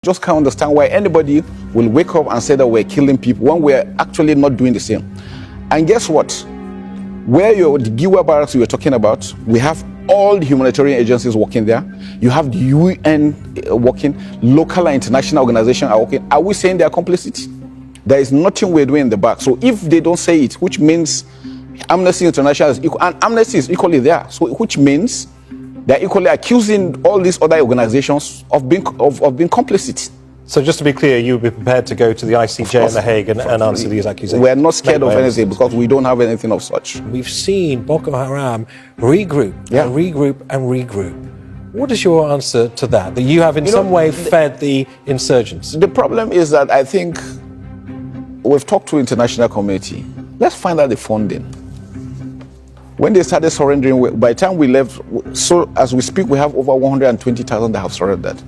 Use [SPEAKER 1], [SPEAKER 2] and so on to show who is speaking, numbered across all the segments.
[SPEAKER 1] Just can't understand why anybody will wake up and say that we're killing people when we're actually not doing the same. And guess what? Where the Giwa barracks you were talking about, we have all the humanitarian agencies working there. You have the UN working, local and international organizations are working. Are we saying they are complicit? There is nothing we're doing in the back. So if they don't say it, which means Amnesty International is equal, and Amnesty is equally there. So which means they're equally accusing all these other organizations of being complicit.
[SPEAKER 2] So just to be clear, you would be prepared to go to the ICJ in The Hague and answer these accusations?
[SPEAKER 1] We're not scared of anything because we don't have anything of such.
[SPEAKER 3] We've seen Boko Haram regroup and regroup and regroup. What is your answer to that? That you have in some way fed the insurgents?
[SPEAKER 1] The problem is that I think we've talked to the international community. Let's find out the funding. When they started surrendering, by the time we left, so as we speak, we have over 120,000 that have surrendered.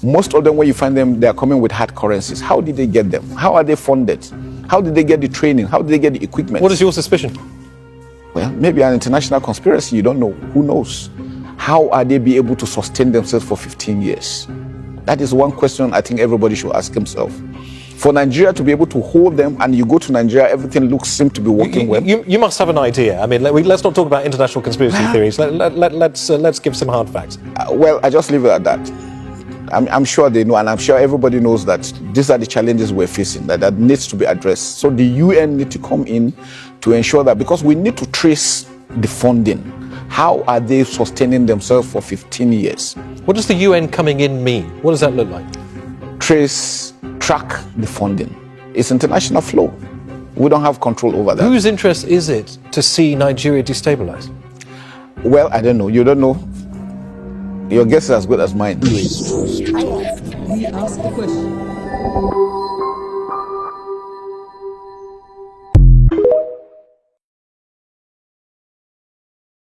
[SPEAKER 1] Most of them, when you find them, they are coming with hard currencies. How did they get them? How are they funded? How did they get the training? How did they get the equipment?
[SPEAKER 2] What is your suspicion?
[SPEAKER 1] Well, maybe an international conspiracy, you don't know. Who knows? How are they be able to sustain themselves for 15 years? That is one question I think everybody should ask himself. For Nigeria to be able to hold them, and you go to Nigeria, everything seems to be working well.
[SPEAKER 2] You must have an idea. I mean, let's not talk about international conspiracy theories. Let's give some hard facts.
[SPEAKER 1] Well, I just leave it at that. I'm sure they know, and I'm sure everybody knows that these are the challenges we're facing, that needs to be addressed. So the UN need to come in to ensure that, because we need to trace the funding. How are they sustaining themselves for 15 years?
[SPEAKER 2] What does the UN coming in mean? What does that look like?
[SPEAKER 1] Track the funding. It's international flow. We don't have control over that.
[SPEAKER 2] Whose interest is it to see Nigeria destabilized?
[SPEAKER 1] Well, I don't know. You don't know. Your guess is as good as mine.
[SPEAKER 4] We ask the question.